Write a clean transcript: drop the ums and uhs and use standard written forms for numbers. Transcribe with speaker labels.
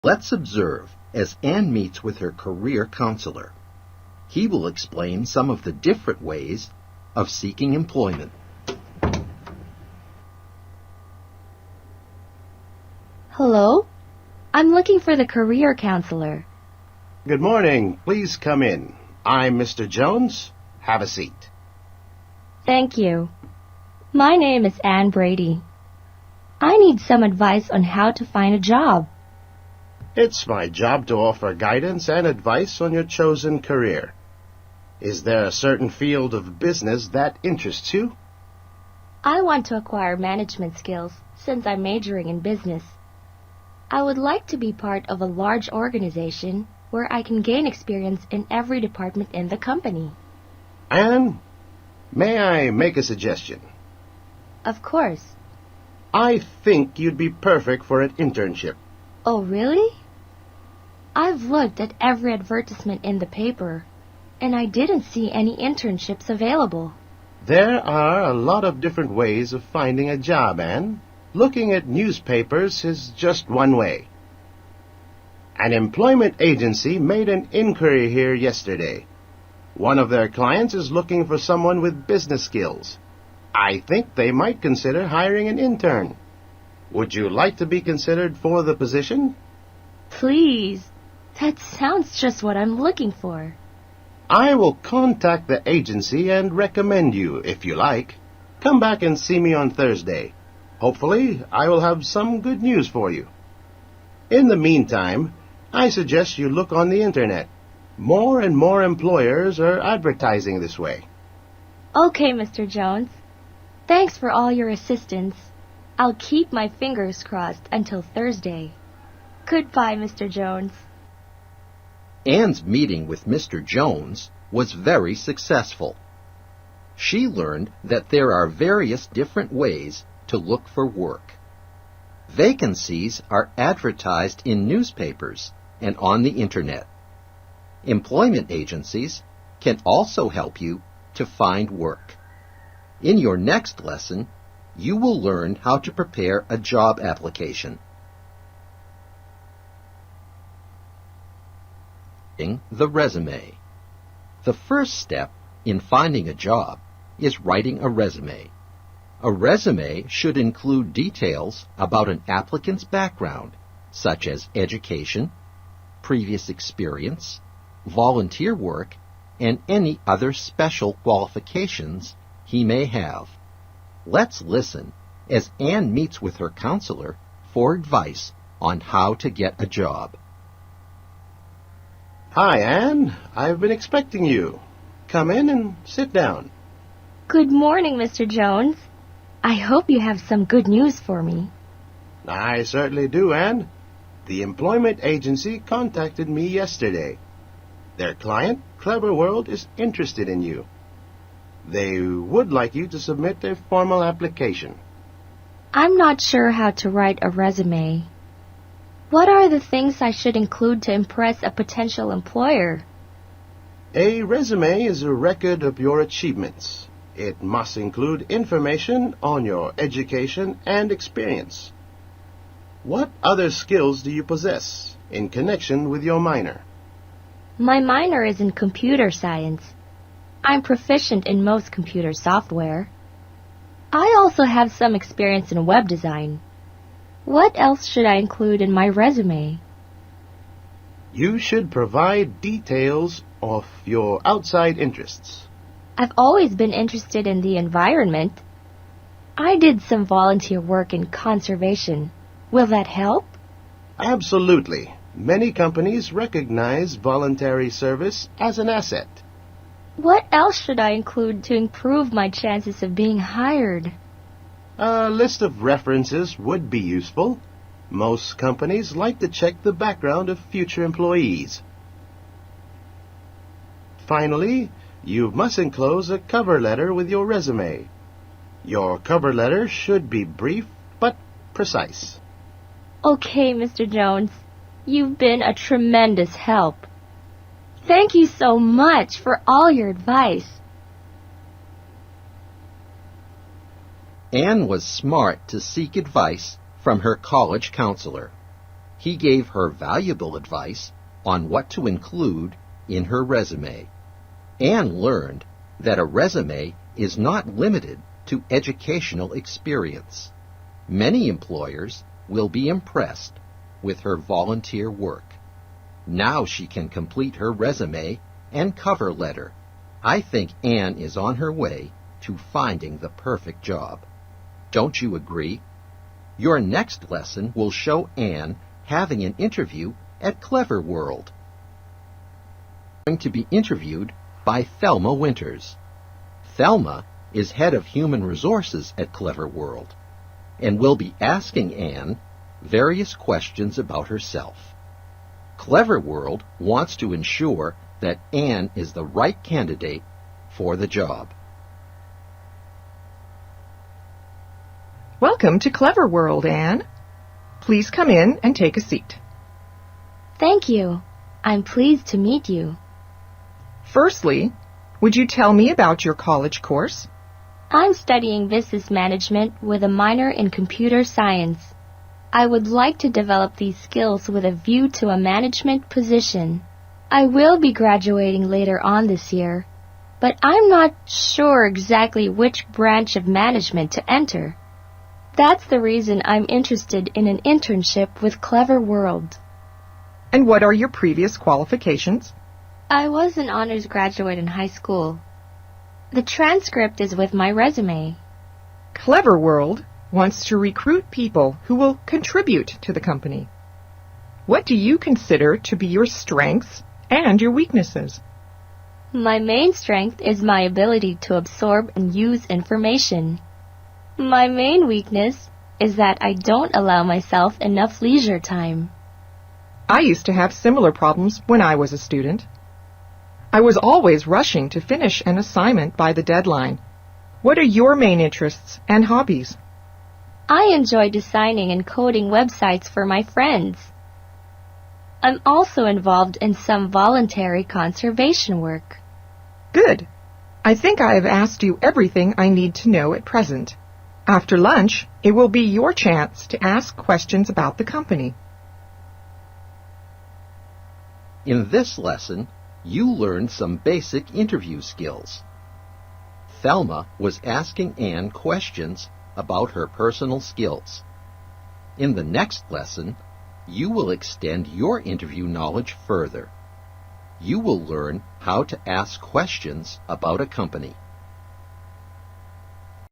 Speaker 1: Let's observe as Anne meets with her career counselor. He will explain some of the different ways of seeking employment.
Speaker 2: Hello? I'm looking for the career counselor.
Speaker 3: Good morning. Please come in. I'm Mr. Jones. Have a seat.
Speaker 2: Thank you. My name is Anne Brady. I need some advice on how to find a job.
Speaker 3: It's my job to offer guidance and advice on your chosen career. Is there a certain field of business that interests you?
Speaker 2: I want to acquire management skills since I'm majoring in business. I would like to be part of a large organization where I can gain experience in every department in the company.
Speaker 3: Anne, may I make a suggestion?
Speaker 2: Of course.
Speaker 3: I think you'd be perfect for an internship.
Speaker 2: Oh, really? I've looked at every advertisement in the paper, and I didn't see any internships available.
Speaker 3: There are a lot of different ways of finding a job, Anne. Looking at newspapers is just one way. An employment agency made an inquiry here yesterday. One of their clients is looking for someone with business skills. I think they might consider hiring an intern. Would you like to be considered for the position?
Speaker 2: Please. That sounds just what I'm looking for.
Speaker 3: I will contact the agency and recommend you, if you like. Come back and see me on Thursday. Hopefully, I will have some good news for you. In the meantime, I suggest you look on the Internet. More and more employers are advertising this way.
Speaker 2: Okay, Mr. Jones. Thanks for all your assistance. I'll keep my fingers crossed until Thursday. Goodbye, Mr. Jones.
Speaker 1: Anne's meeting with Mr. Jones was very successful. She learned that there are various different ways to look for work. Vacancies are advertised in newspapers and on the Internet. Employment agencies can also help you to find work. In your next lesson, you will learn how to prepare a job application. The resume. The first step in finding a job is writing a resume. A resume should include details about an applicant's background, such as education, previous experience, volunteer work, and any other special qualifications he may have. Let's listen as Anne meets with her counselor for advice on how to get a job.
Speaker 3: Hi, Anne. I've been expecting you. Come in and sit down.
Speaker 2: Good morning, Mr. Jones. I hope you have some good news for me.
Speaker 3: I certainly do, Anne. The employment agency contacted me yesterday. Their client, Clever World, is interested in you. They would like you to submit a formal application.
Speaker 2: I'm not sure how to write a resume. What are the things I should include to impress a potential employer?
Speaker 3: A resume is a record of your achievements. It must include information on your education and experience. What other skills do you possess in connection with your minor?
Speaker 2: My minor is in computer science. I'm proficient in most computer software. I also have some experience in web design. What else should I include in my resume?
Speaker 3: You should provide details of your outside interests.
Speaker 2: I've always been interested in the environment. I did some volunteer work in conservation. Will that help?
Speaker 3: Absolutely. Many companies recognize voluntary service as an asset.
Speaker 2: What else should I include to improve my chances of being hired?
Speaker 3: A list of references would be useful. Most companies like to check the background of future employees. Finally, you must enclose a cover letter with your resume. Your cover letter should be brief but precise.
Speaker 2: Okay, Mr. Jones. You've been a tremendous help. Thank you so much for all your advice.
Speaker 1: Anne was smart to seek advice from her college counselor. He gave her valuable advice on what to include in her resume. Anne learned that a resume is not limited to educational experience. Many employers will be impressed with her volunteer work. Now she can complete her resume and cover letter. I think Anne is on her way to finding the perfect job. Don't you agree? Your next lesson will show Anne having an interview at Clever World. Going to be interviewed by Thelma Winters. Thelma is head of human resources at Clever World and will be asking Anne various questions about herself. Clever World wants to ensure that Anne is the right candidate for the job.
Speaker 4: Welcome to Clever World, Anne. Please come in and take a seat.
Speaker 2: Thank you. I'm pleased to meet you.
Speaker 4: Firstly, would you tell me about your college course?
Speaker 2: I'm studying business management with a minor in computer science. I would like to develop these skills with a view to a management position. I will be graduating later on this year, but I'm not sure exactly which branch of management to enter. That's the reason I'm interested in an internship with Clever World.
Speaker 4: And what are your previous qualifications?
Speaker 2: I was an honors graduate in high school. The transcript is with my resume.
Speaker 4: Clever World wants to recruit people who will contribute to the company. What do you consider to be your strengths and your weaknesses?
Speaker 2: My main strength is my ability to absorb and use information. My main weakness is that I don't allow myself enough leisure time.
Speaker 4: I used to have similar problems when I was a student. I was always rushing to finish an assignment by the deadline. What are your main interests and hobbies?
Speaker 2: I enjoy designing and coding websites for my friends. I'm also involved in some voluntary conservation work.
Speaker 4: Good. I think I have asked you everything I need to know at present. After lunch, it will be your chance to ask questions about the company.
Speaker 1: In this lesson, you learned some basic interview skills. Thelma was asking Anne questions about her personal skills. In the next lesson, you will extend your interview knowledge further. You will learn how to ask questions about a company.